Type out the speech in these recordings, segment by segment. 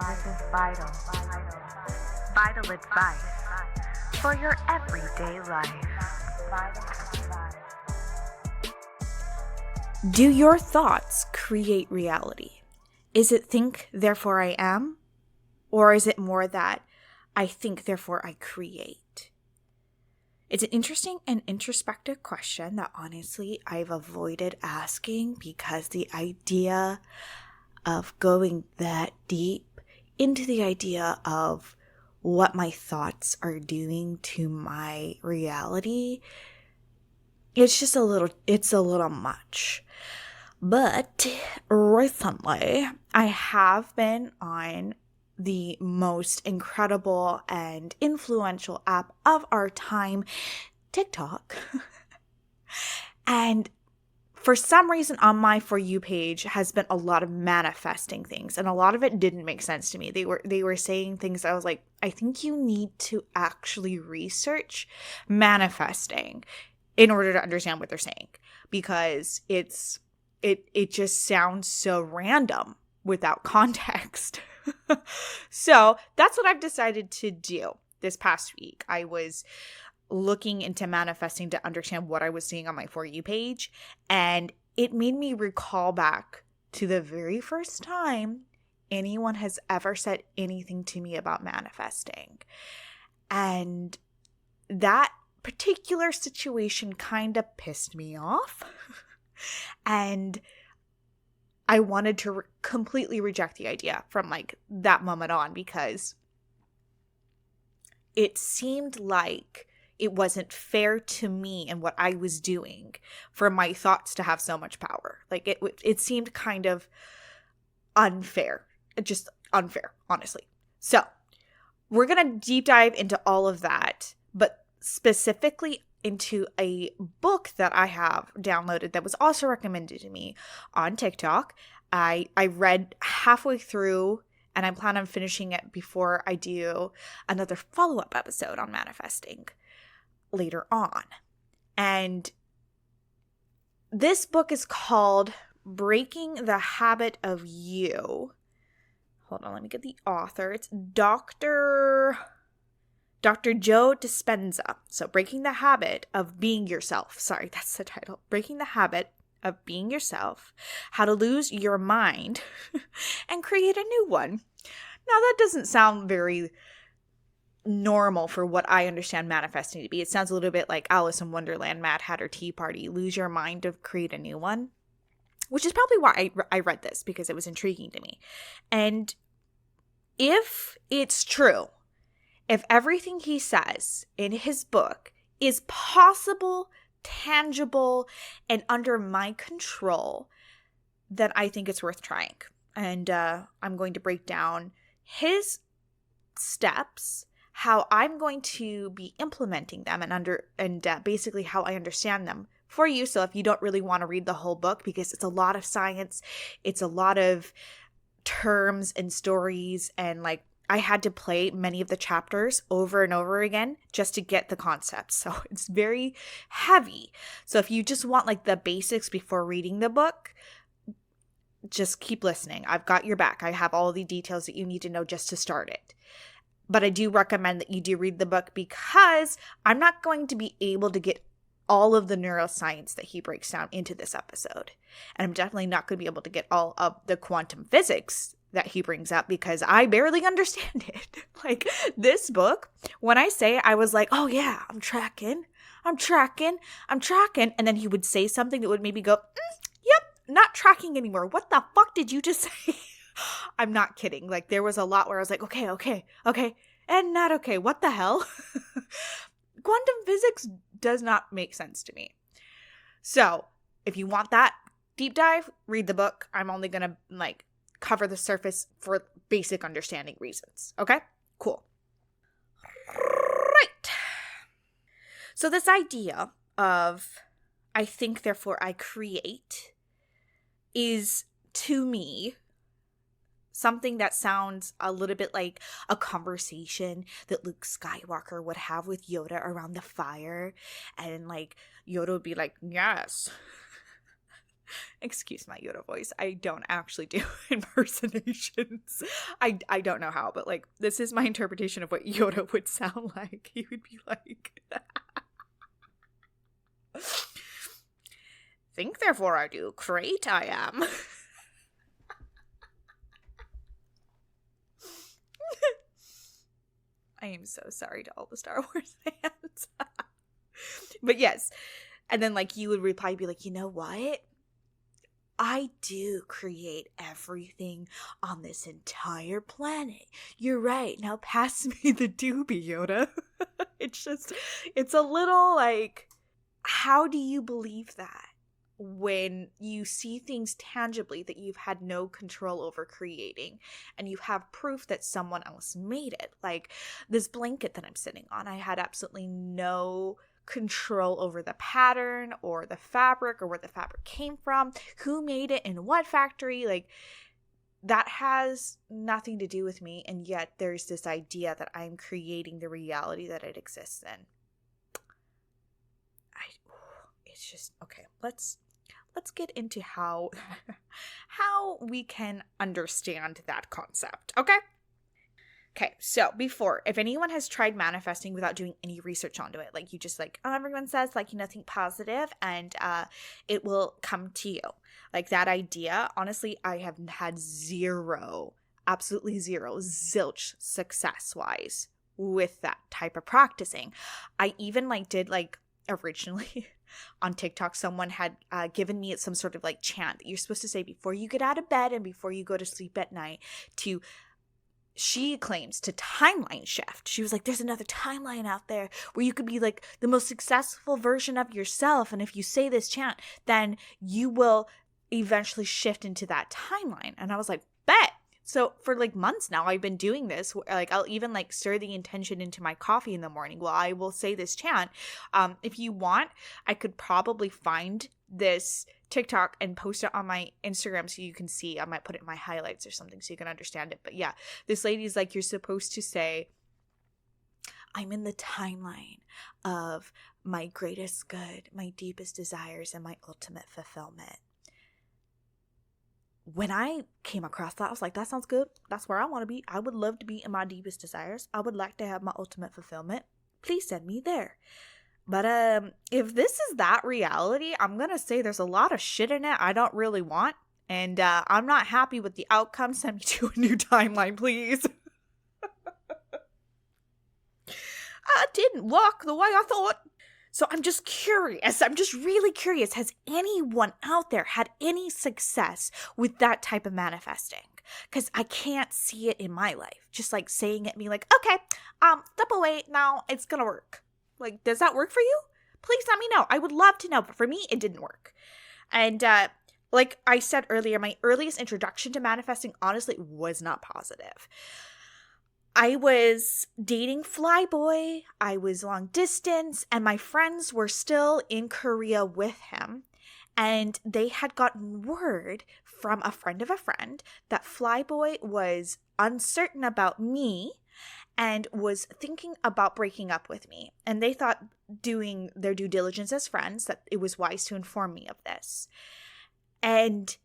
This is vital. Vital advice for your everyday life. Do your thoughts create reality? Is it think, therefore I am? Or is it more that I think, therefore I create? It's an interesting and introspective question that honestly I've avoided asking because the idea of going that deep into the idea of what my thoughts are doing to my reality, it's a little much. But recently I have been on the most incredible and influential app of our time, TikTok. And for some reason on my For You page has been a lot of manifesting things, and a lot of it didn't make sense to me. They were saying things that I was like, I think you need to actually research manifesting in order to understand what they're saying, because it just sounds so random without context. So that's what I've decided to do this past week. I was looking into manifesting to understand what I was seeing on my For You page, and it made me recall back to the very first time anyone has ever said anything to me about manifesting. And that particular situation kind of pissed me off. And I wanted to completely reject the idea from like that moment on, because it seemed like it wasn't fair to me and what I was doing for my thoughts to have so much power. Like it seemed kind of unfair, just unfair, honestly. So we're going to deep dive into all of that, but specifically into a book that I have downloaded that was also recommended to me on TikTok. I read halfway through, and I plan on finishing it before I do another follow-up episode on manifesting later on. And this book is called Breaking the Habit of You. Hold on, let me get the author. It's Dr. Joe Dispenza. So Breaking the Habit of Being Yourself. Sorry, that's the title. Breaking the Habit of Being Yourself. How to Lose Your Mind and Create a New One. Now that doesn't sound very normal for what I understand manifesting to be. It sounds a little bit like Alice in Wonderland, Mad Hatter Tea Party. Lose your mind to create a new one. Which is probably why I read this, because it was intriguing to me. And if it's true, if everything he says in his book is possible, tangible, and under my control, then I think it's worth trying. And I'm going to break down his steps, how I'm going to be implementing them, and basically how I understand them for you. So if you don't really want to read the whole book, because it's a lot of science, it's a lot of terms and stories, and like I had to play many of the chapters over and over again just to get the concepts. So it's very heavy. So if you just want like the basics before reading the book, just keep listening. I've got your back. I have all the details that you need to know just to start it. But I do recommend that you do read the book, because I'm not going to be able to get all of the neuroscience that he breaks down into this episode. And I'm definitely not going to be able to get all of the quantum physics that he brings up, because I barely understand it. Like this book, when I say, I was like, oh yeah, I'm tracking. And then he would say something that would maybe go, yep, not tracking anymore. What the fuck did you just say? I'm not kidding. Like there was a lot where I was like, okay, and not okay. What the hell? Quantum physics does not make sense to me. So if you want that deep dive, read the book. I'm only going to like cover the surface for basic understanding reasons. Okay, cool. Right. So this idea of I think, therefore I create is, to me, something that sounds a little bit like a conversation that Luke Skywalker would have with Yoda around the fire. And like Yoda would be like, yes, Excuse my Yoda voice. I don't actually do impersonations. I don't know how, but like this is my interpretation of what Yoda would sound like. He would be like, think therefore I do, great I am. I am so sorry to all the Star Wars fans. But yes. And then like you would reply, be like, you know what? I do create everything on this entire planet. You're right. Now pass me the doobie, Yoda. It's a little like, how do you believe that when you see things tangibly that you've had no control over creating and you have proof that someone else made it? Like this blanket that I'm sitting on, I had absolutely no control over the pattern or the fabric or where the fabric came from, who made it in what factory. Like that has nothing to do with me, and yet there's this idea that I'm creating the reality that it exists in. It's just okay. Let's get into how we can understand that concept. Okay, so before, if anyone has tried manifesting without doing any research onto it, like you just like, oh, everyone says like, think positive and it will come to you. Like that idea, honestly, I have had absolutely zero, zilch success-wise with that type of practicing. I even like did like originally on TikTok, someone had given me some sort of like chant that you're supposed to say before you get out of bed and before you go to sleep at night to, she claims, to timeline shift. She was like, there's another timeline out there where you could be like the most successful version of yourself. And if you say this chant, then you will eventually shift into that timeline. And I was like, bet. So for like months now, I've been doing this. Like I'll even like stir the intention into my coffee in the morning. Well, I will say this chant. If you want, I could probably find this TikTok and post it on my Instagram so you can see. I might put it in my highlights or something so you can understand it. But yeah, this lady's like, you're supposed to say, I'm in the timeline of my greatest good, my deepest desires, and my ultimate fulfillment. When I came across that, I was like, that sounds good. That's where I want to be. I would love to be in my deepest desires. I would like to have my ultimate fulfillment. Please send me there. But if this is that reality, I'm going to say there's a lot of shit in it I don't really want. And I'm not happy with the outcome. Send me to a new timeline, please. I didn't work the way I thought. So I'm just curious. I'm just really curious. Has anyone out there had any success with that type of manifesting? Because I can't see it in my life. Just like saying it, me like, okay, step away. Now it's going to work. Like, does that work for you? Please let me know. I would love to know. But for me, it didn't work. And like I said earlier, my earliest introduction to manifesting honestly was not positive. I was dating Flyboy, I was long distance, and my friends were still in Korea with him. And they had gotten word from a friend of a friend that Flyboy was uncertain about me and was thinking about breaking up with me. And they thought, doing their due diligence as friends, that it was wise to inform me of this. And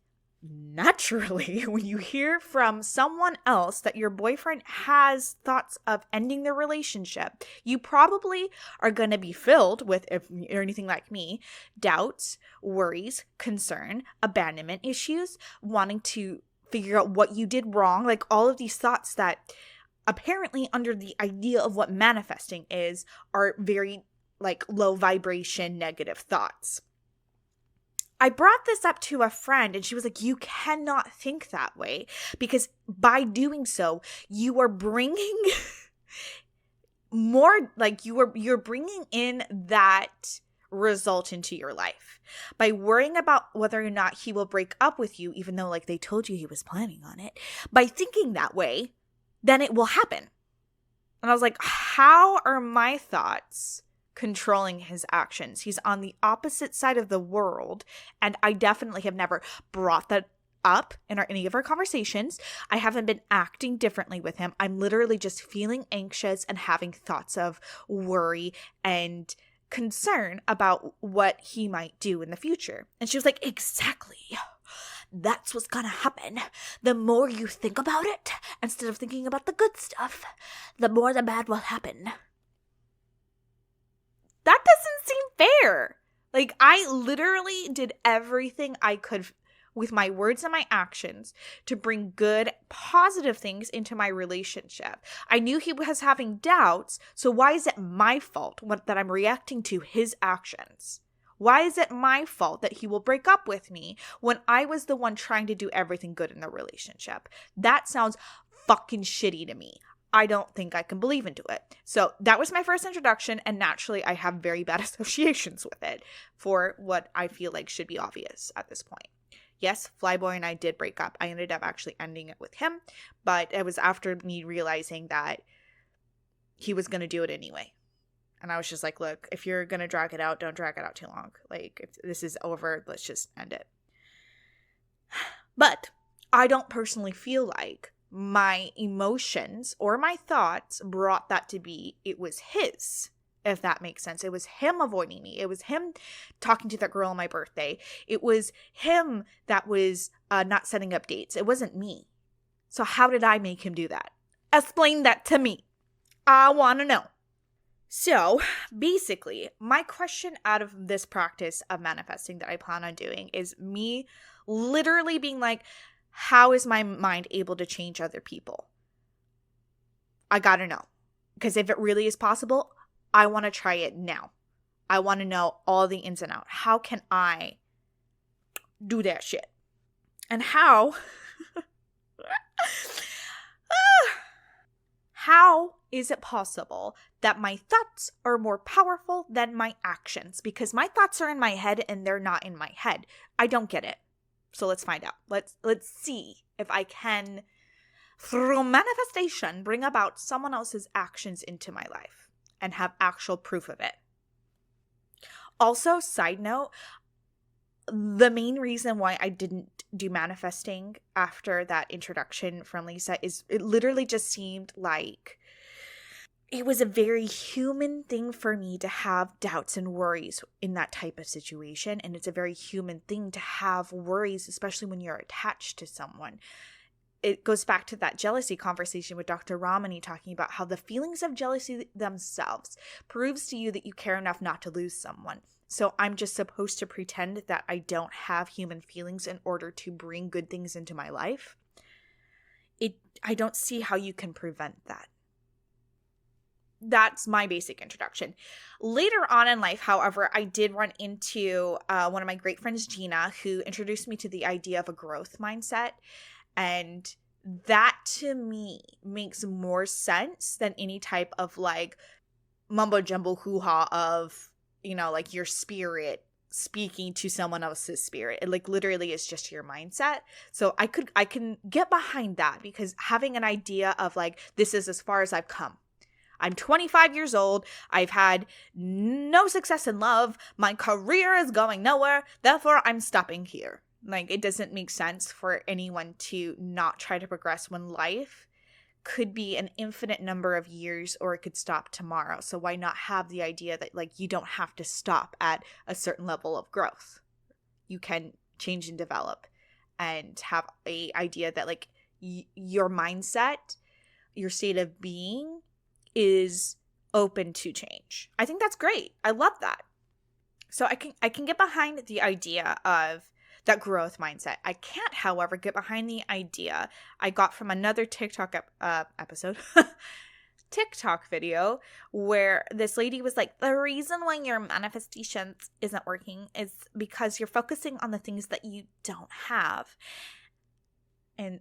naturally, when you hear from someone else that your boyfriend has thoughts of ending the relationship, you probably are going to be filled with, if you're anything like me, doubts, worries, concern, abandonment issues, wanting to figure out what you did wrong, like all of these thoughts that apparently under the idea of what manifesting is are very like low vibration negative thoughts. I brought this up to a friend and she was like, you cannot think that way because by doing so, you are bringing more, like you're bringing in that result into your life. By worrying about whether or not he will break up with you, even though like they told you he was planning on it, by thinking that way, then it will happen. And I was like, how are my thoughts controlling his actions? He's on the opposite side of the world, and I definitely have never brought that up in any of our conversations. I haven't been acting differently with him. I'm literally just feeling anxious and having thoughts of worry and concern about what he might do in the future. And she was like, exactly. That's what's gonna happen. The more you think about it, instead of thinking about the good stuff, the more the bad will happen. That doesn't seem fair. Like, I literally did everything I could with my words and my actions to bring good, positive things into my relationship. I knew he was having doubts, so why is it my fault that I'm reacting to his actions? Why is it my fault that he will break up with me when I was the one trying to do everything good in the relationship? That sounds fucking shitty to me. I don't think I can believe into it. So that was my first introduction, and naturally I have very bad associations with it for what I feel like should be obvious at this point. Yes, Flyboy and I did break up. I ended up actually ending it with him, but it was after me realizing that he was going to do it anyway. And I was just like, look, if you're going to drag it out, don't drag it out too long. Like, if this is over, let's just end it. But I don't personally feel like my emotions or my thoughts brought that to be. It was his, if that makes sense. It was him avoiding me. It was him talking to that girl on my birthday. It was him that was not setting up dates. It wasn't me. So how did I make him do that? Explain that to me. I want to know. So basically, my question out of this practice of manifesting that I plan on doing is me literally being like, how is my mind able to change other people? I gotta know. Because if it really is possible, I want to try it now. I want to know all the ins and outs. How can I do that shit? And how is it possible that my thoughts are more powerful than my actions? Because my thoughts are in my head and they're not in my head. I don't get it. So let's find out. Let's see if I can, through manifestation, bring about someone else's actions into my life and have actual proof of it. Also, side note, the main reason why I didn't do manifesting after that introduction from Lisa is it literally just seemed like it was a very human thing for me to have doubts and worries in that type of situation. And it's a very human thing to have worries, especially when you're attached to someone. It goes back to that jealousy conversation with Dr. Ramani, talking about how the feelings of jealousy themselves proves to you that you care enough not to lose someone. So I'm just supposed to pretend that I don't have human feelings in order to bring good things into my life? I don't see how you can prevent that. That's my basic introduction. Later on in life, however, I did run into one of my great friends, Gina, who introduced me to the idea of a growth mindset. And that to me makes more sense than any type of like mumbo jumbo hoo-ha of, you know, like your spirit speaking to someone else's spirit. It like literally is just your mindset. So I can get behind that, because having an idea of like, this is as far as I've come. I'm 25 years old. I've had no success in love. My career is going nowhere. Therefore, I'm stopping here. Like, it doesn't make sense for anyone to not try to progress when life could be an infinite number of years, or it could stop tomorrow. So why not have the idea that like you don't have to stop at a certain level of growth? You can change and develop, and have a idea that like your mindset, your state of being is open to change. I think that's great. I love that. So I can get behind the idea of that growth mindset. I can't, however, get behind the idea I got from another TikTok TikTok video where this lady was like, the reason why your manifestations isn't working is because you're focusing on the things that you don't have. And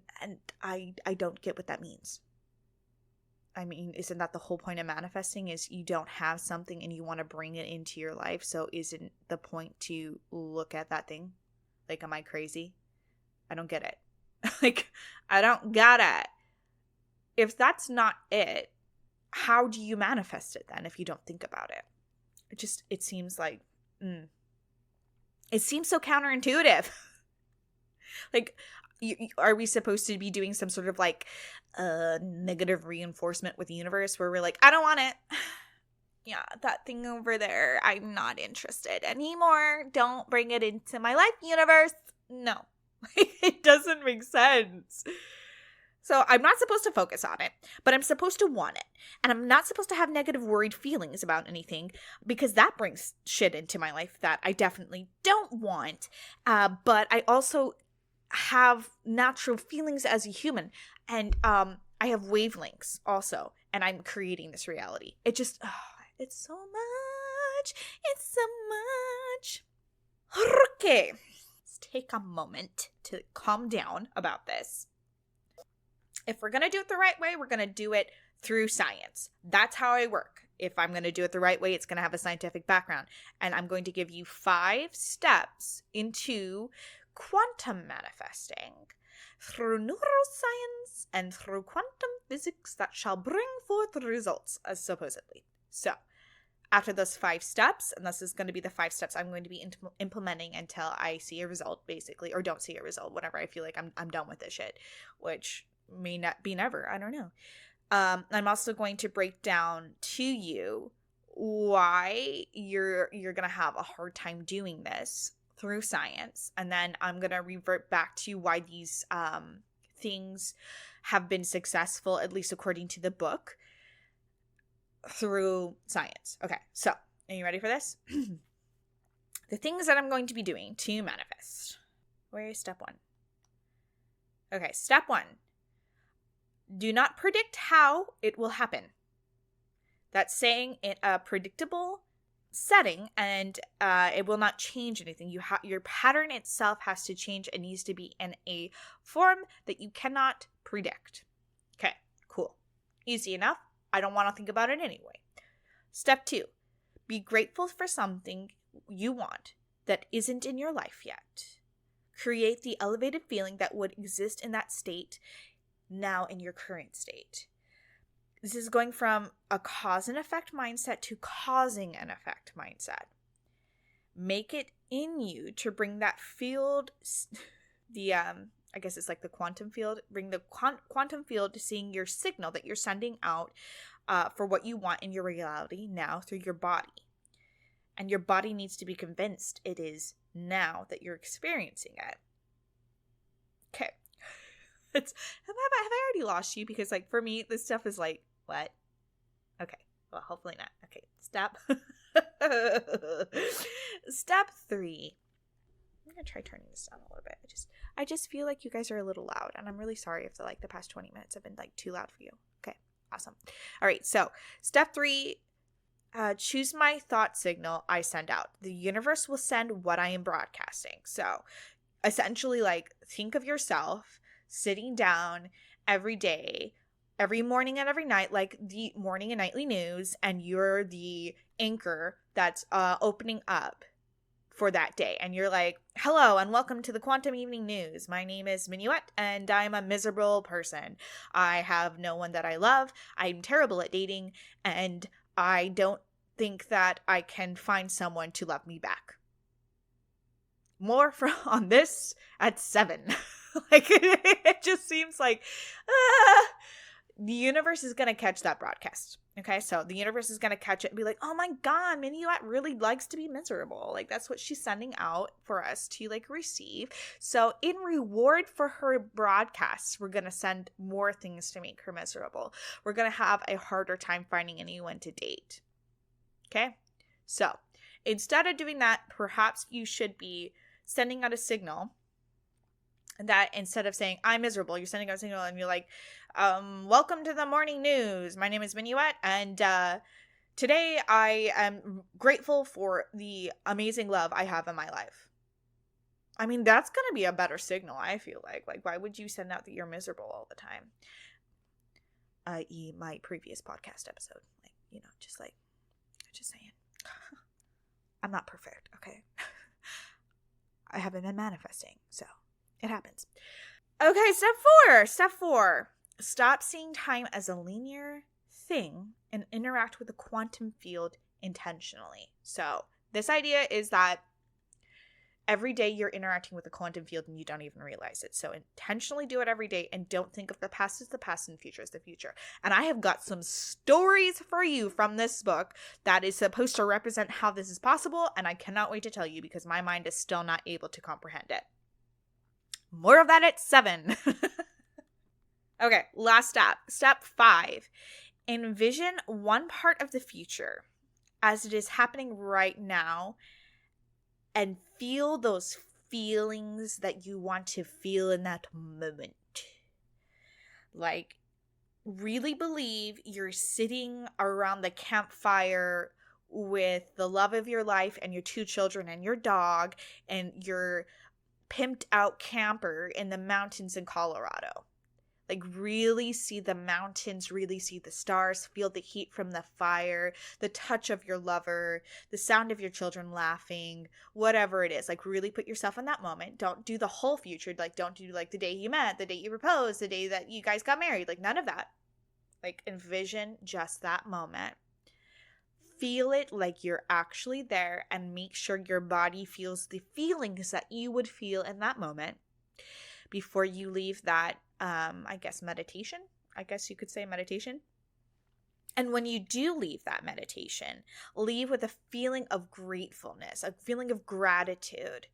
I don't get what that means. I mean, isn't that the whole point of manifesting, is you don't have something and you want to bring it into your life? So isn't the point to look at that thing? Like, am I crazy? I don't get it. Like, I don't get it. If that's not it, how do you manifest it then if you don't think about it? It seems like, it seems so counterintuitive. Like, are we supposed to be doing some sort of like negative reinforcement with the universe where we're like, I don't want it. yeah, that thing over there, I'm not interested anymore. Don't bring it into my life, universe. No, it doesn't make sense. So I'm not supposed to focus on it, but I'm supposed to want it. And I'm not supposed to have negative, worried feelings about anything, because that brings shit into my life that I definitely don't want. But I also have natural feelings as a human. And I have wavelengths also. And I'm creating this reality. It just, it's so much. It's so much. Okay. Let's take a moment to calm down about this. If we're going to do it the right way, we're going to do it through science. That's how I work. If I'm going to do it the right way, it's going to have a scientific background. And I'm going to give you 5 steps into quantum manifesting through neuroscience and through quantum physics that shall bring forth results, as supposedly. So, after those 5 steps, and this is going to be the 5 steps I'm going to be implementing until I see a result, basically, or don't see a result, whenever I feel like I'm done with this shit, which may not be never. I don't know. I'm also going to break down to you why you're going to have a hard time doing this through science. And then I'm going to revert back to why these things have been successful, at least according to the book, through science. Okay, so are you ready for this? The things that I'm going to be doing to manifest. Where is step 1? Okay, step 1. Do not predict how it will happen. That's saying in a predictable setting, and it will not change anything. Your pattern itself has to change. It needs to be in a form that you cannot predict. Okay, cool. Easy enough. I don't want to think about it anyway. Step 2. Be grateful for something you want that isn't in your life yet. Create the elevated feeling that would exist in that state now in your current state. This is going from a cause and effect mindset to causing an effect mindset. Make it in you to bring that field, I guess it's like the quantum field, bring the quantum field to seeing your signal that you're sending out for what you want in your reality now through your body. And your body needs to be convinced it is now that you're experiencing it. Okay. Have I already lost you? Because like for me, this stuff is like, what? Okay. Well, hopefully not. Okay. Step 3. I'm gonna try turning this down a little bit. I just feel like you guys are a little loud, and I'm really sorry if the past 20 minutes have been like too loud for you. Okay. Awesome. All right. So step 3. Choose my thought signal I send out. The universe will send what I am broadcasting. So essentially, like, think of yourself sitting down every day, every morning and every night, like the morning and nightly news, and you're the anchor that's opening up for that day. And you're like, hello and welcome to the Quantum Evening News. My name is Minuet and I'm a miserable person. I have no one that I love. I'm terrible at dating and I don't think that I can find someone to love me back. More on this at 7. Like, it just seems like the universe is going to catch that broadcast. Okay, so the universe is going to catch it and be like, oh my God, Minuet really likes to be miserable. Like, that's what she's sending out for us to, like, receive. So in reward for her broadcasts, we're going to send more things to make her miserable. We're going to have a harder time finding anyone to date. Okay, so instead of doing that, perhaps you should be sending out a signal that instead of saying, I'm miserable, you're sending out a signal and you're like, welcome to the morning news. My name is Minuet, and today I am grateful for the amazing love I have in my life. I mean, that's going to be a better signal, I feel like. Like, why would you send out that you're miserable all the time? I.e. my previous podcast episode. Like, just saying. I'm not perfect, okay? I haven't been manifesting, so it happens. Okay, step 4. Stop seeing time as a linear thing and interact with the quantum field intentionally. So this idea is that every day you're interacting with a quantum field and you don't even realize it. So intentionally do it every day and don't think of the past as the past and the future as the future. And I have got some stories for you from this book that is supposed to represent how this is possible, and I cannot wait to tell you because my mind is still not able to comprehend it. More of that at 7. Okay, last step. Step 5. Envision one part of the future as it is happening right now and feel those feelings that you want to feel in that moment. Like, really believe you're sitting around the campfire with the love of your life and your 2 children and your dog and your pimped out camper in the mountains in Colorado. Like, really see the mountains, really see the stars, feel the heat from the fire, the touch of your lover, the sound of your children laughing, whatever it is. Like, really put yourself in that moment. Don't do the whole future. Like, don't do like the day you met, the day you proposed, the day that you guys got married. Like, none of that. Like, envision just that moment. Feel it like you're actually there and make sure your body feels the feelings that you would feel in that moment before you leave that meditation. I guess you could say meditation. And when you do leave that meditation, leave with a feeling of gratefulness, a feeling of gratitude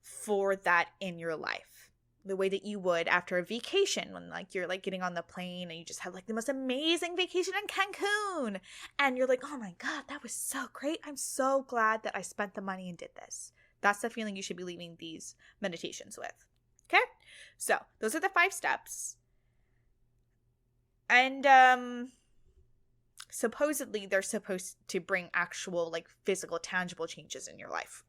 for that in your life. The way that you would after a vacation when like you're like getting on the plane and you just had like the most amazing vacation in Cancun. And you're like, oh my God, that was so great. I'm so glad that I spent the money and did this. That's the feeling you should be leaving these meditations with. Okay, so those are the 5 steps. And supposedly they're supposed to bring actual like physical, tangible changes in your life.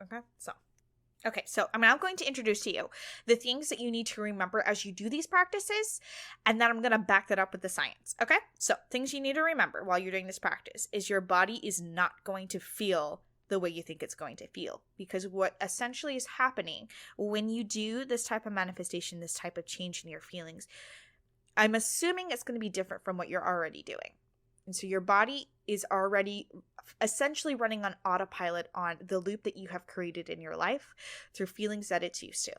Okay, so I'm now going to introduce to you the things that you need to remember as you do these practices, and then I'm going to back that up with the science. Okay, so things you need to remember while you're doing this practice is your body is not going to feel the way you think it's going to feel, because what essentially is happening when you do this type of manifestation, this type of change in your feelings, I'm assuming it's going to be different from what you're already doing. And so your body is already essentially running on autopilot on the loop that you have created in your life through feelings that it's used to,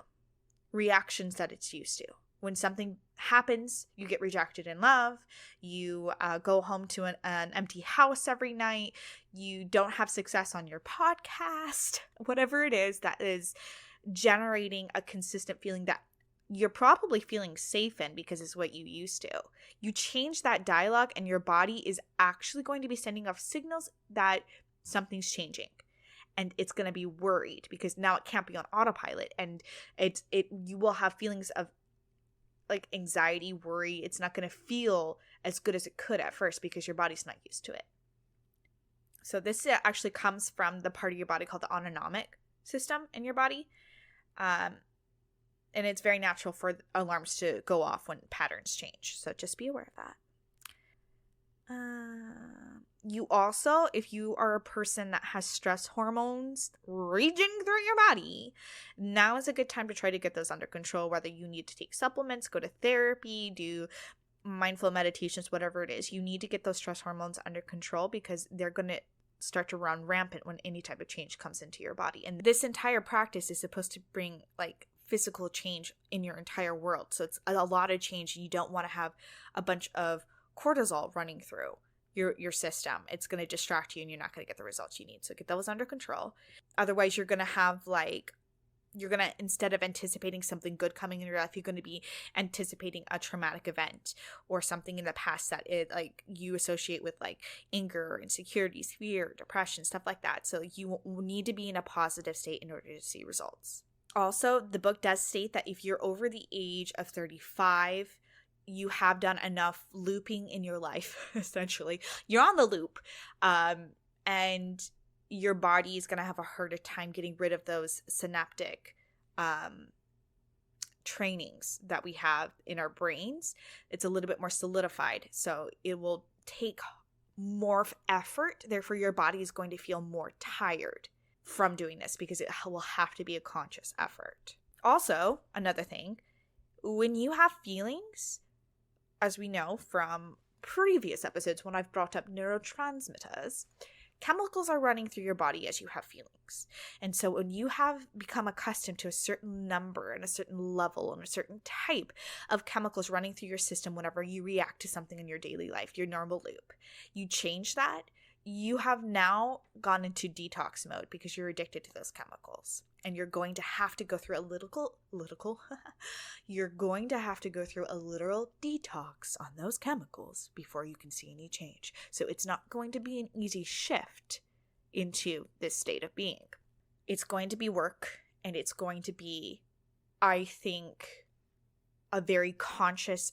reactions that it's used to. When something happens, you get rejected in love, you go home to an empty house every night, you don't have success on your podcast, whatever it is that is generating a consistent feeling that you're probably feeling safe in because it's what you used to. You change that dialogue and your body is actually going to be sending off signals that something's changing. And it's going to be worried because now it can't be on autopilot, and you will have feelings of like anxiety, worry. It's not going to feel as good as it could at first because your body's not used to it. So this actually comes from the part of your body called the autonomic system in your body. And it's very natural for alarms to go off when patterns change. So just be aware of that. You also, if you are a person that has stress hormones raging through your body, now is a good time to try to get those under control, whether you need to take supplements, go to therapy, do mindful meditations, whatever it is. You need to get those stress hormones under control because they're going to start to run rampant when any type of change comes into your body. And this entire practice is supposed to bring like physical change in your entire world. So it's a lot of change. You don't want to have a bunch of cortisol running through your system. It's going to distract you and you're not going to get the results you need. So get those under control. Otherwise, you're going to have instead of anticipating something good coming in your life, you're going to be anticipating a traumatic event or something in the past that you associate with like anger, insecurities, fear, depression, stuff like that. So you need to be in a positive state in order to see results. Also, the book does state that if you're over the age of 35, you have done enough looping in your life, essentially. You're on the loop, and your body is going to have a harder time getting rid of those synaptic trainings that we have in our brains. It's a little bit more solidified, so it will take more effort. Therefore, your body is going to feel more tired from doing this because it will have to be a conscious effort. Also, another thing, when you have feelings, as we know from previous episodes when I've brought up neurotransmitters, chemicals are running through your body as you have feelings. And so when you have become accustomed to a certain number and a certain level and a certain type of chemicals running through your system whenever you react to something in your daily life, your normal loop, you change that, you have now gone into detox mode because you're addicted to those chemicals. And you're going to have to go through you're going to have to go through a literal detox on those chemicals before you can see any change. So it's not going to be an easy shift into this state of being. It's going to be work, and it's going to be, I think, a very conscious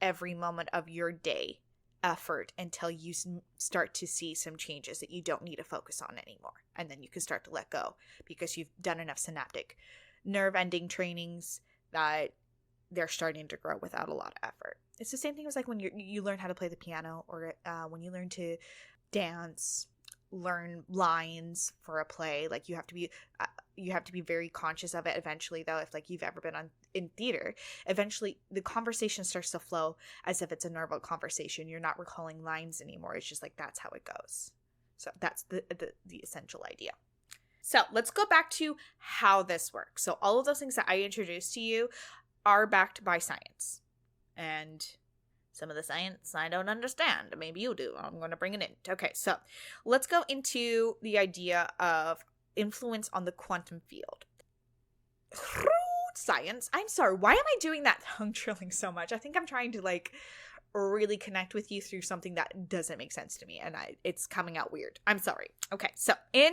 every moment of your day effort until you start to see some changes that you don't need to focus on anymore. And then you can start to let go because you've done enough synaptic nerve ending trainings that they're starting to grow without a lot of effort. It's the same thing as like when you learn how to play the piano, or when you learn to dance, learn lines for a play. Like you have to be very conscious of it eventually, though. If like you've ever been in theater, eventually the conversation starts to flow as if it's a normal conversation. You're not recalling lines anymore. It's just like that's how it goes. So that's the essential idea. So let's go back to how this works. So all of those things that I introduced to you are backed by science. And some of the science I don't understand. Maybe you do. I'm going to bring it in. Okay, so let's go into the idea of influence on the quantum field. Science. I'm sorry. Why am I doing that tongue trilling so much? I think I'm trying to like really connect with you through something that doesn't make sense to me, and it's coming out weird. I'm sorry. Okay, so in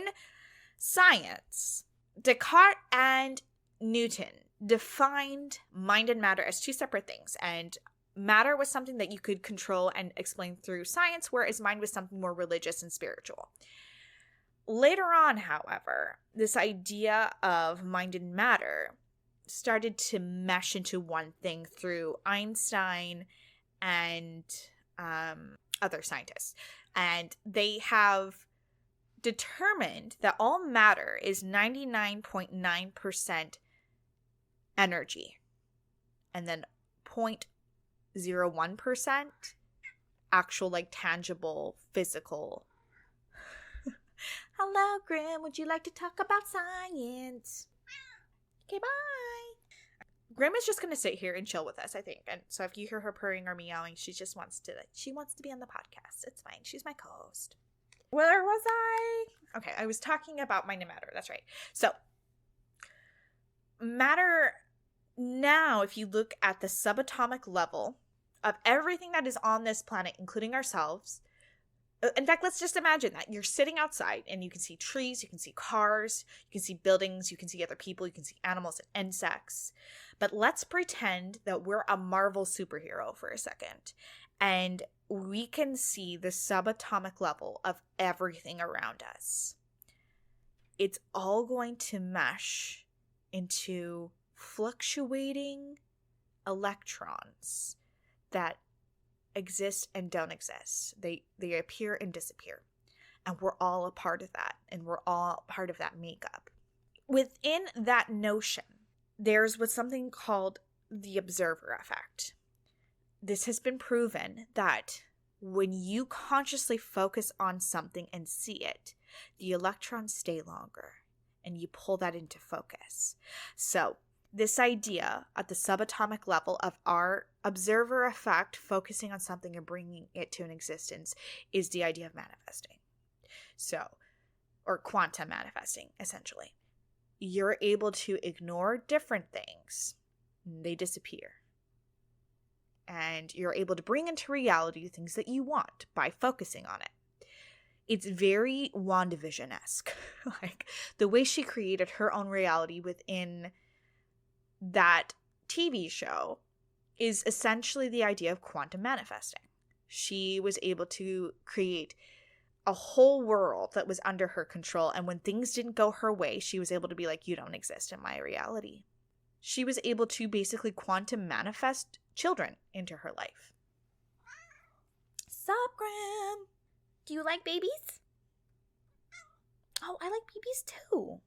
science, Descartes and Newton defined mind and matter as two separate things, and matter was something that you could control and explain through science, whereas mind was something more religious and spiritual. Later on, however, this idea of mind and matter started to mesh into one thing through Einstein and other scientists. And they have determined that all matter is 99.9% energy, and then 0.01% actual, like, tangible, physical. Hello, Grim. Would you like to talk about science? Okay, bye. Grim is just going to sit here and chill with us, I think. And so if you hear her purring or meowing, she wants to be on the podcast. It's fine. She's my co-host. Where was I? Okay, I was talking about mind and matter. That's right. So matter now, if you look at the subatomic level of everything that is on this planet, including ourselves. In fact, let's just imagine that you're sitting outside and you can see trees, you can see cars, you can see buildings, you can see other people, you can see animals and insects. But let's pretend that we're a Marvel superhero for a second, and we can see the subatomic level of everything around us. It's all going to mesh into fluctuating electrons that exist and don't exist. They appear and disappear. And we're all a part of that. And we're all part of that makeup. Within that notion, there's what's something called the observer effect. This has been proven that when you consciously focus on something and see it, the electrons stay longer. And you pull that into focus. So this idea at the subatomic level of our observer effect focusing on something and bringing it to an existence is the idea of manifesting. So, or quantum manifesting, essentially. You're able to ignore different things. They disappear. And you're able to bring into reality things that you want by focusing on it. It's very WandaVision-esque. Like the way she created her own reality within that TV show is essentially the idea of quantum manifesting. She was able to create a whole world that was under her control, and when things didn't go her way, she was able to be like, you don't exist in my reality. She was able to basically quantum manifest children into her life. Sup, Graham? Do you like babies? Oh, I like babies too.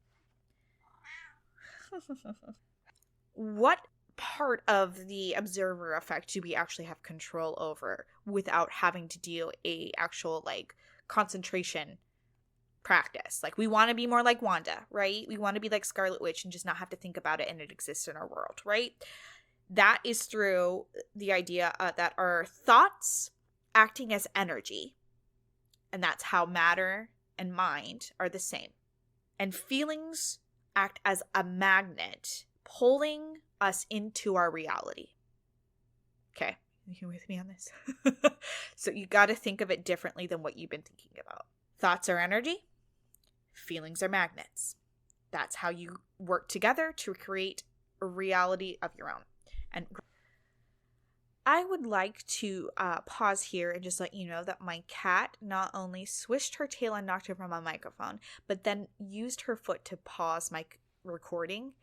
What part of the observer effect do we actually have control over without having to deal a actual like concentration practice. Like, we want to be more like Wanda, right? We want to be like Scarlet Witch and just not have to think about it and it exists in our world, right? That is through the idea that our thoughts acting as energy, and that's how matter and mind are the same. And feelings act as a magnet, pulling us into our reality. Okay, you with me on this? So you got to think of it differently than what you've been thinking about. Thoughts are energy. Feelings are magnets. That's how you work together to create a reality of your own. And I would like to pause here and just let you know that my cat not only swished her tail and knocked over my microphone, but then used her foot to pause my recording.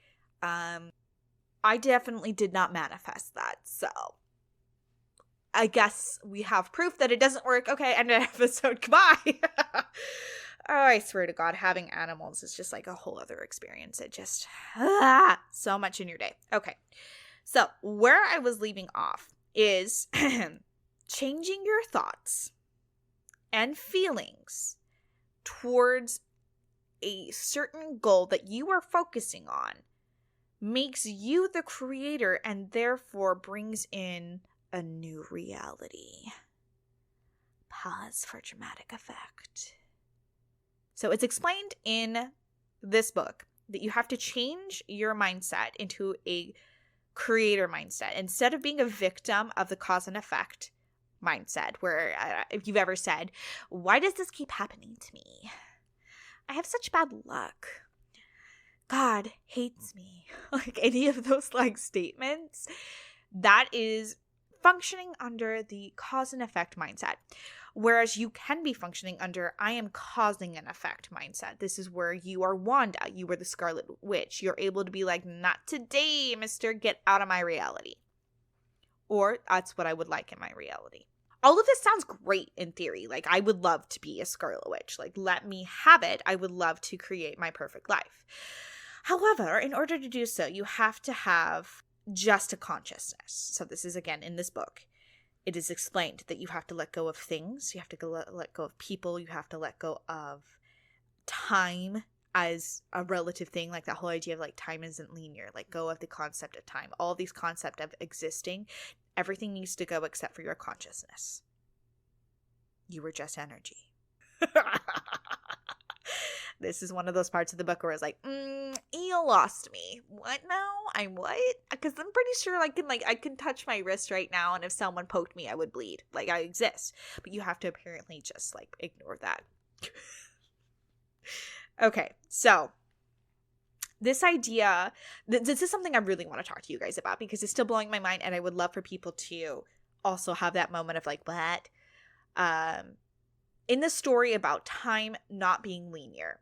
I definitely did not manifest that, so I guess we have proof that it doesn't work. Okay, end of episode. Goodbye. Oh, I swear to God, having animals is just like a whole other experience. It just, so much in your day. Okay, so where I was leaving off is changing your thoughts and feelings towards a certain goal that you are focusing on makes you the creator and therefore brings in a new reality. Pause for dramatic effect. So it's explained in this book that you have to change your mindset into a creator mindset. Instead of being a victim of the cause and effect mindset, where if you've ever said, why does this keep happening to me? I have such bad luck. God hates me. Like any of those like statements, that is functioning under the cause and effect mindset. Whereas you can be functioning under I am causing an effect mindset. This is where you are Wanda. You are the Scarlet Witch. You're able to be like, not today, mister. Get out of my reality. Or that's what I would like in my reality. All of this sounds great in theory. Like, I would love to be a Scarlet Witch. Like, let me have it. I would love to create my perfect life. However, in order to do so, you have to have just a consciousness. So this is, again, in this book. It is explained that you have to let go of things. You have to let go of people. You have to let go of time as a relative thing. Like that whole idea of like time isn't linear. Let go of the concept of time. All these concepts of existing. Everything needs to go except for your consciousness. You were just energy. This is one of those parts of the book where it's like, you lost me. What now? I'm what? Because I'm pretty sure I can touch my wrist right now, and if someone poked me, I would bleed. Like, I exist. But you have to apparently just, like, ignore that. Okay, so this idea, this is something I really want to talk to you guys about because it's still blowing my mind, and I would love for people to also have that moment of, like, what? In the story about time not being linear,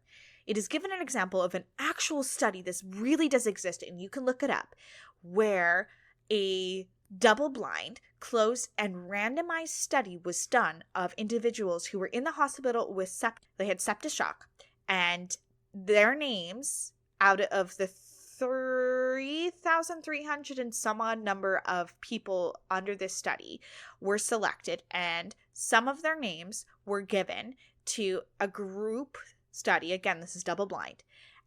it is given an example of an actual study. This really does exist, and you can look it up, where a double-blind, closed, and randomized study was done of individuals who were in the hospital with they had septic shock, and their names out of the 3,300 and some odd number of people under this study were selected, and some of their names were given to a group study. Again, this is double blind,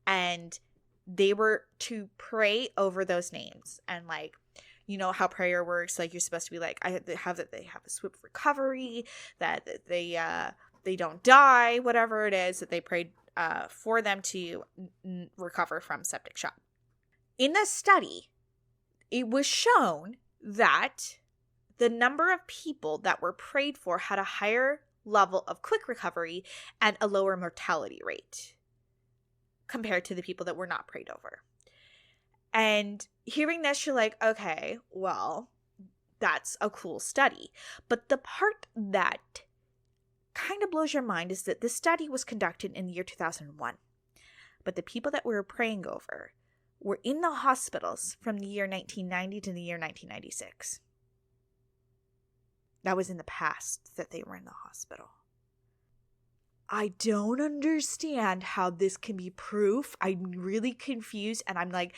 and they were to pray over those names. And like, you know how prayer works, like you're supposed to be like, they have a swift recovery, that they don't die, whatever it is that they prayed for them to recover from septic shock. In the study, it was shown that the number of people that were prayed for had a higher level of quick recovery and a lower mortality rate compared to the people that were not prayed over. And hearing this, you're like, okay, well, that's a cool study. But the part that kind of blows your mind is that this study was conducted in the year 2001. But the people that we were praying over were in the hospitals from the year 1990 to the year 1996. That was in the past that they were in the hospital. I don't understand how this can be proof. I'm really confused, and I'm like,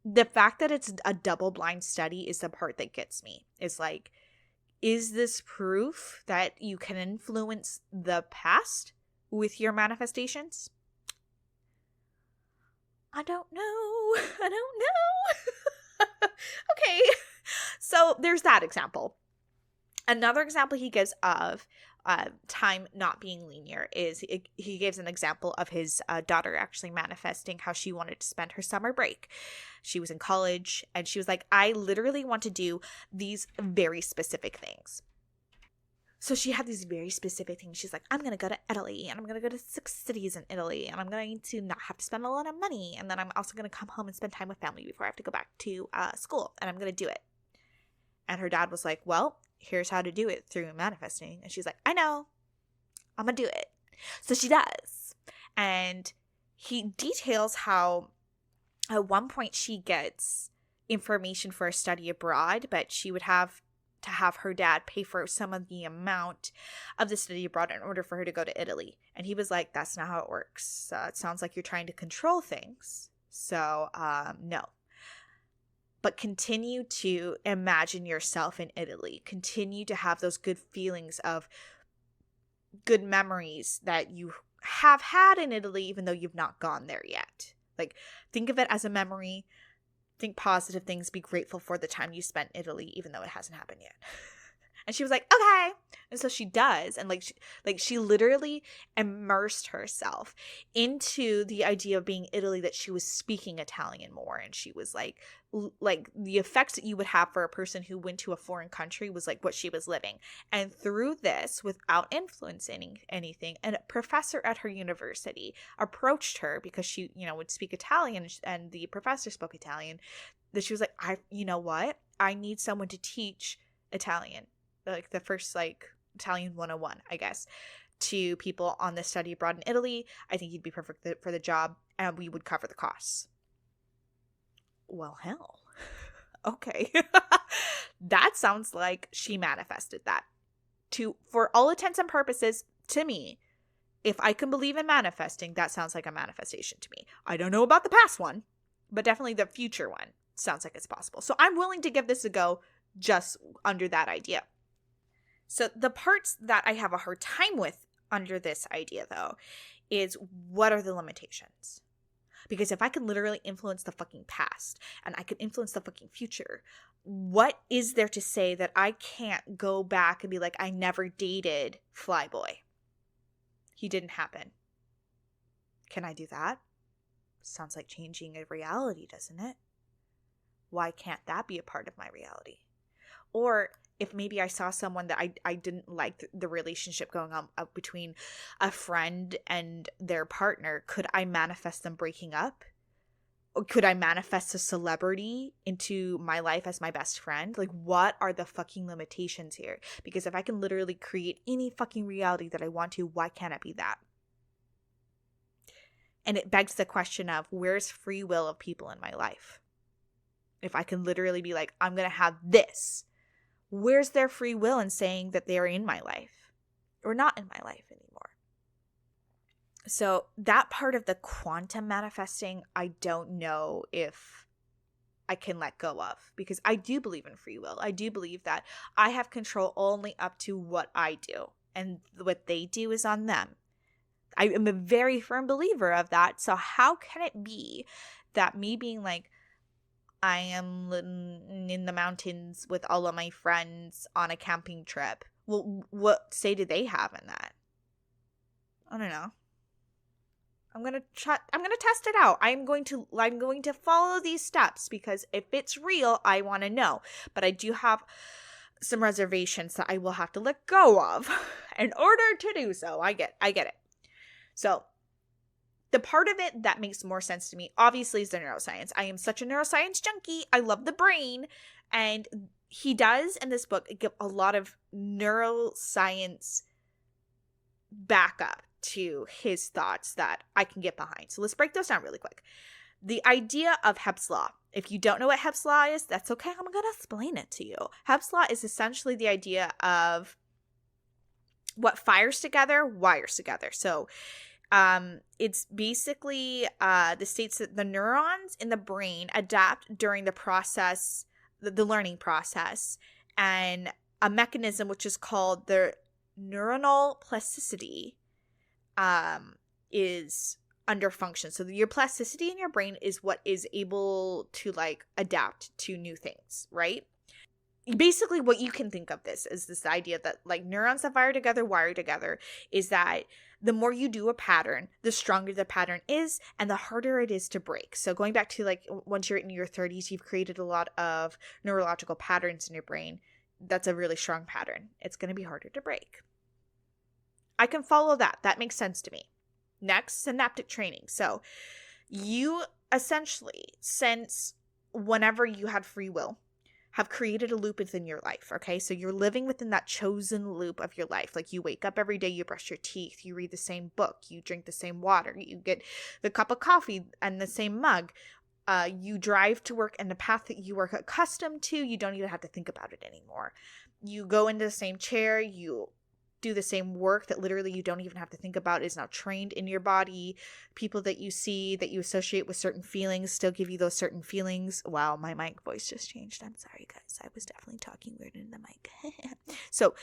the fact that it's a double-blind study is the part that gets me. It's like, is this proof that you can influence the past with your manifestations? I don't know. I don't know. Okay. So there's that example. Another example he gives of time not being linear is he gives an example of his daughter actually manifesting how she wanted to spend her summer break. She was in college and she was like, I literally want to do these very specific things. So she had these very specific things. She's like, I'm going to go to Italy and I'm going to go to 6 cities in Italy and I'm going to not have to spend a lot of money. And then I'm also going to come home and spend time with family before I have to go back to school, and I'm going to do it. And her dad was like, well, here's how to do it through manifesting. And she's like, I know, I'm going to do it. So she does. And he details how at one point she gets information for a study abroad, but she would have to have her dad pay for some of the amount of the study abroad in order for her to go to Italy. And he was like, that's not how it works. It sounds like you're trying to control things. So, no. But continue to imagine yourself in Italy. Continue to have those good feelings of good memories that you have had in Italy, even though you've not gone there yet. Like, think of it as a memory. Think positive things. Be grateful for the time you spent in Italy, even though it hasn't happened yet. And she was like, okay. And so she does. And she literally immersed herself into the idea of being Italy, that she was speaking Italian more. And she was like the effects that you would have for a person who went to a foreign country was like what she was living. And through this, without influencing anything, a professor at her university approached her because she, would speak Italian, and the professor spoke Italian, that she was like, you know what? I need someone to teach Italian. Like the first Italian 101, I guess, to people on this study abroad in Italy. I think you'd be perfect for the job, and we would cover the costs. Well, hell. Okay. That sounds like she manifested that. For all intents and purposes, to me, if I can believe in manifesting, that sounds like a manifestation to me. I don't know about the past one, but definitely the future one sounds like it's possible. So I'm willing to give this a go just under that idea. So the parts that I have a hard time with under this idea, though, is what are the limitations? Because if I can literally influence the fucking past and I can influence the fucking future, what is there to say that I can't go back and be like, I never dated Flyboy? He didn't happen. Can I do that? Sounds like changing a reality, doesn't it? Why can't that be a part of my reality? Or if maybe I saw someone that I didn't like the relationship going on between a friend and their partner, could I manifest them breaking up? Or could I manifest a celebrity into my life as my best friend? Like, what are the fucking limitations here? Because if I can literally create any fucking reality that I want to, why can't it be that? And it begs the question of, where's free will of people in my life? If I can literally be like, I'm going to have this, where's their free will in saying that they are in my life or not in my life anymore? So that part of the quantum manifesting, I don't know if I can let go of, because I do believe in free will. I do believe that I have control only up to what I do, and what they do is on them. I am a very firm believer of that. So how can it be that me being like, I am in the mountains with all of my friends on a camping trip, well, what say do they have in that? I don't know. I'm gonna test it out. I'm going to follow these steps, because if it's real, I want to know. But I do have some reservations that I will have to let go of in order to do so. I get it. So the part of it that makes more sense to me, obviously, is the neuroscience. I am such a neuroscience junkie. I love the brain. And he does, in this book, give a lot of neuroscience backup to his thoughts that I can get behind. So let's break those down really quick. The idea of Hebb's Law. If you don't know what Hebb's Law is, that's okay. I'm going to explain it to you. Hebb's Law is essentially the idea of what fires together, wires together. So it's basically the states that the neurons in the brain adapt during the process, the learning process, and a mechanism which is called the neuronal plasticity is under function. So your plasticity in your brain is what is able to like adapt to new things, right? Basically what you can think of this is this idea that like neurons that wire together is that the more you do a pattern, the stronger the pattern is and the harder it is to break. So going back to like once you're in your 30s, you've created a lot of neurological patterns in your brain. That's a really strong pattern. It's going to be harder to break. I can follow that. That makes sense to me. Next, synaptic training. So you essentially, since whenever you had free will, have created a loop within your life, okay? So you're living within that chosen loop of your life. Like you wake up every day, you brush your teeth, you read the same book, you drink the same water, you get the cup of coffee and the same mug. You drive to work in the path that you are accustomed to. You don't even have to think about it anymore. You go into the same chair, you do the same work that literally you don't even have to think about is now trained in your body. People that you see, that you associate with certain feelings still give you those certain feelings. Wow, my mic voice just changed. I'm sorry, guys. I was definitely talking weird in the mic. So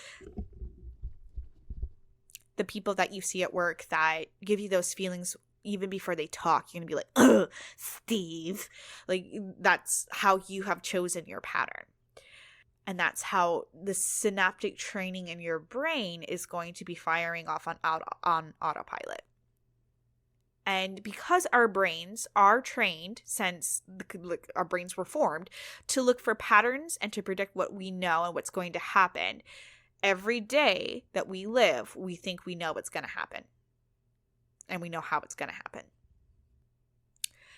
the people that you see at work that give you those feelings even before they talk, you're going to be like, ugh, Steve. Like that's how you have chosen your pattern. And that's how the synaptic training in your brain is going to be firing off on autopilot. And because our brains are trained, since our brains were formed, to look for patterns and to predict what we know and what's going to happen, every day that we live, we think we know what's going to happen. And we know how it's going to happen.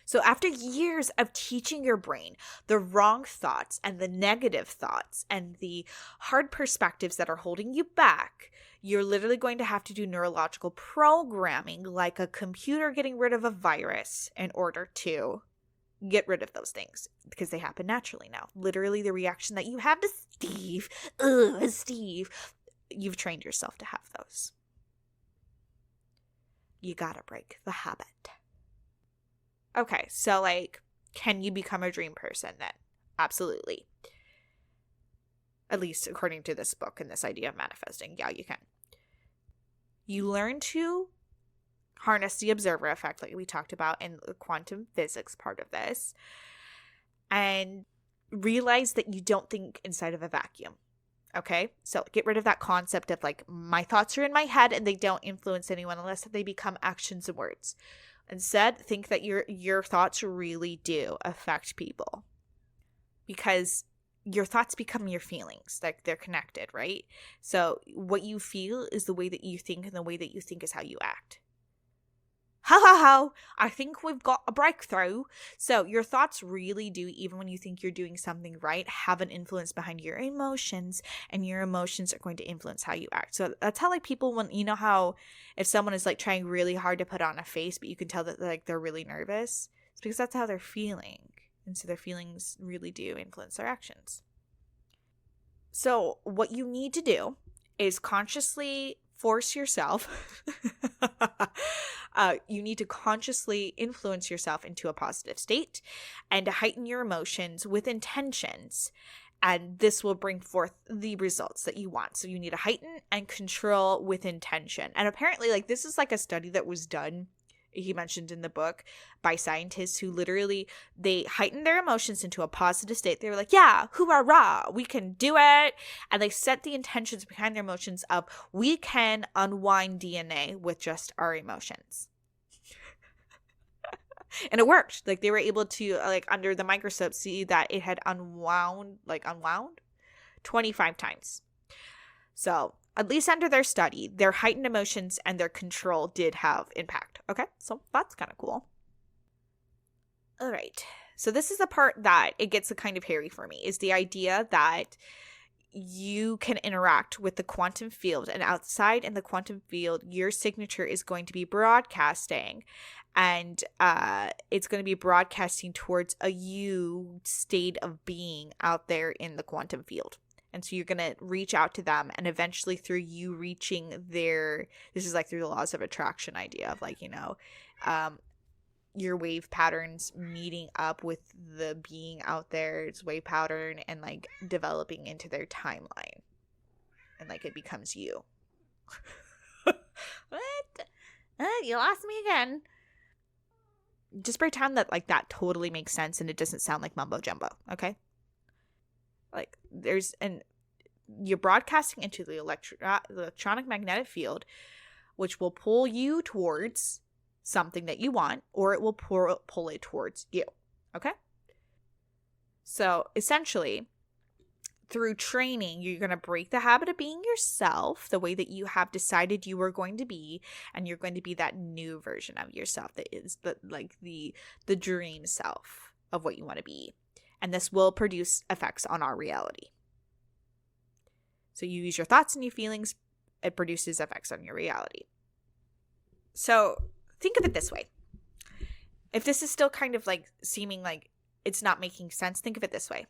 So after years of teaching your brain the wrong thoughts and the negative thoughts and the hard perspectives that are holding you back, you're literally going to have to do neurological programming like a computer getting rid of a virus in order to get rid of those things because they happen naturally now. Literally the reaction that you have to Steve, you've trained yourself to have those. You gotta break the habit. Okay, so like, can you become a dream person then? Absolutely. At least according to this book and this idea of manifesting. Yeah, you can. You learn to harness the observer effect like we talked about in the quantum physics part of this. And realize that you don't think inside of a vacuum. Okay? So get rid of that concept of like, my thoughts are in my head and they don't influence anyone unless they become actions and words. Instead, think that your thoughts really do affect people because your thoughts become your feelings. Like they're connected, right? So what you feel is the way that you think, and the way that you think is how you act. Ha ha ha! I think we've got a breakthrough. So your thoughts really do, even when you think you're doing something right, have an influence behind your emotions, and your emotions are going to influence how you act. So that's how like people, when you know how if someone is like trying really hard to put on a face, but you can tell that like they're really nervous, it's because that's how they're feeling. And so their feelings really do influence their actions. So what you need to do is consciously force yourself. You need to consciously influence yourself into a positive state and to heighten your emotions with intentions. And this will bring forth the results that you want. So you need to heighten and control with intention. And apparently, like, this is like a study that was done, he mentioned in the book, by scientists who literally, they heightened their emotions into a positive state. They were like, yeah, hoorah, we can do it. And they set the intentions behind their emotions of, we can unwind DNA with just our emotions. And it worked. Like they were able to, like under the microscope, see that it had unwound 25 times. So at least under their study, their heightened emotions and their control did have impact. Okay, so that's kind of cool. All right. So this is the part that it gets kind of hairy for me, is the idea that you can interact with the quantum field, and outside in the quantum field, your signature is going to be broadcasting, and it's going to be broadcasting towards a you state of being out there in the quantum field. And so you're going to reach out to them, and eventually through you reaching this is like through the laws of attraction idea of like, you know, your wave patterns meeting up with the being out there's wave pattern and like developing into their timeline. And like it becomes you. What? You lost me again. Just pretend that like that totally makes sense and it doesn't sound like mumbo jumbo, okay? Like you're broadcasting into the electronic magnetic field, which will pull you towards something that you want, or it will pull it towards you, okay? So essentially, through training, you're going to break the habit of being yourself the way that you have decided you were going to be, and you're going to be that new version of yourself that is the dream self of what you want to be. And this will produce effects on our reality. So you use your thoughts and your feelings, it produces effects on your reality. So think of it this way. If this is still kind of like seeming like it's not making sense, think of it this way.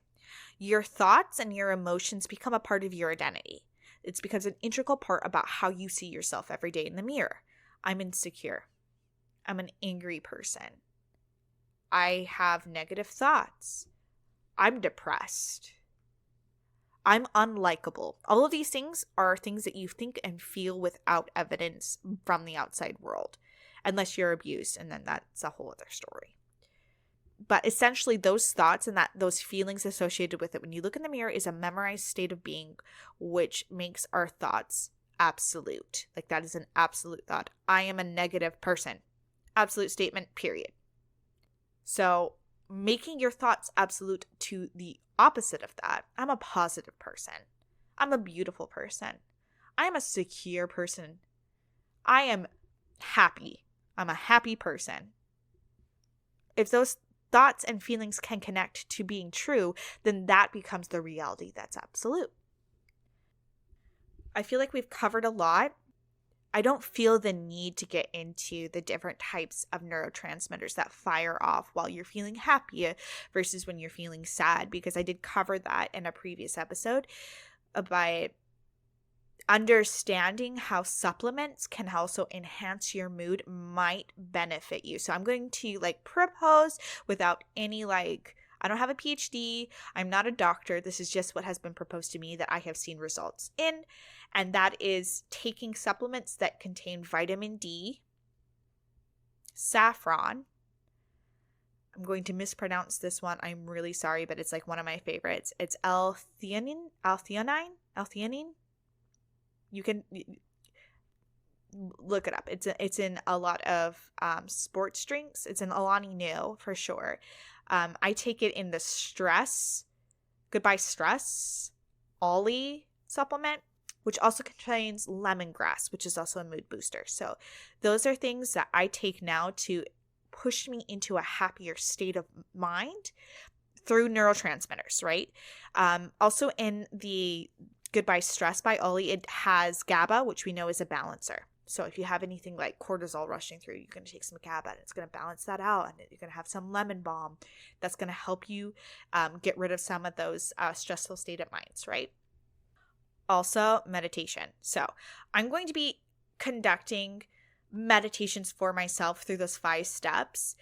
Your thoughts and your emotions become a part of your identity. It's becomes an integral part about how you see yourself every day in the mirror. I'm insecure. I'm an angry person. I have negative thoughts. I'm depressed. I'm unlikable. All of these things are things that you think and feel without evidence from the outside world, unless you're abused, and then that's a whole other story. But essentially, those thoughts and those feelings associated with it, when you look in the mirror, is a memorized state of being, which makes our thoughts absolute. Like that is an absolute thought. I am a negative person. Absolute statement, period. So making your thoughts absolute to the opposite of that. I'm a positive person. I'm a beautiful person. I am a secure person. I am happy. I'm a happy person. If those thoughts and feelings can connect to being true, then that becomes the reality that's absolute. I feel like we've covered a lot. I don't feel the need to get into the different types of neurotransmitters that fire off while you're feeling happy versus when you're feeling sad, because I did cover that in a previous episode. By understanding how supplements can also enhance your mood might benefit you. So I'm going to propose without any I don't have a PhD. I'm not a doctor. This is just what has been proposed to me that I have seen results in. And that is taking supplements that contain vitamin D, saffron. I'm going to mispronounce this one. I'm really sorry, but it's one of my favorites. It's L-theanine. You can look it up. It's in a lot of sports drinks. It's in Alani Nu for sure. I take it in the Goodbye Stress Ollie supplement, which also contains lemongrass, which is also a mood booster. So those are things that I take now to push me into a happier state of mind through neurotransmitters, right? Also in the Goodbye Stress by Ollie, it has GABA, which we know is a balancer. So if you have anything like cortisol rushing through, you're going to take some GABA and it's going to balance that out. And you're going to have some lemon balm that's going to help you get rid of some of those stressful state of minds, right? Also, meditation. So I'm going to be conducting meditations for myself through those 5 steps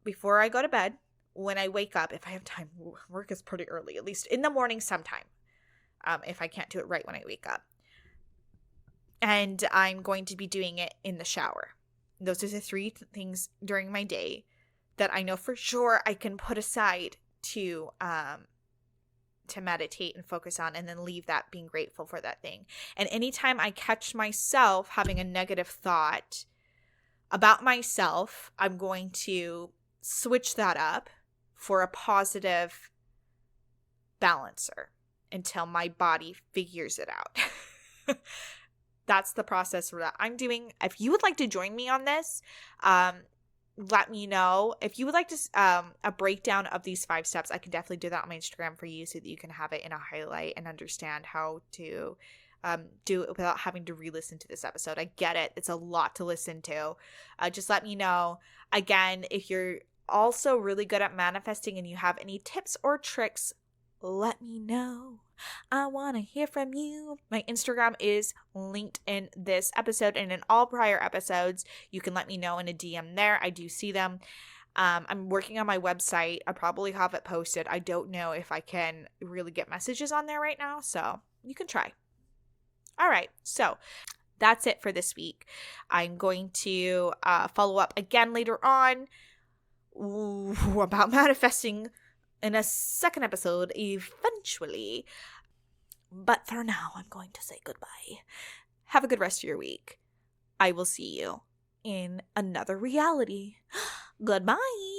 before I go to bed. When I wake up, if I have time, work is pretty early, at least in the morning sometime, if I can't do it right when I wake up. And I'm going to be doing it in the shower. Those are the 3 things during my day that I know for sure I can put aside to meditate and focus on, and then leave that being grateful for that thing. And anytime I catch myself having a negative thought about myself, I'm going to switch that up for a positive balancer until my body figures it out. That's the process that I'm doing. If you would like to join me on this, let me know. If you would like to a breakdown of these 5 steps, I can definitely do that on my Instagram for you so that you can have it in a highlight and understand how to do it without having to re-listen to this episode. I get it. It's a lot to listen to. Just let me know. Again, if you're also really good at manifesting and you have any tips or tricks, let me know. I want to hear from you. My Instagram is linked in this episode and in all prior episodes. You can let me know in a DM there. I do see them. I'm working on my website. I probably have it posted. I don't know if I can really get messages on there right now, so you can try. All right, so that's it for this week. I'm going to follow up again later on about manifesting in a second episode eventually. But for now, I'm going to say goodbye. Have a good rest of your week. I will see you in another reality. Goodbye.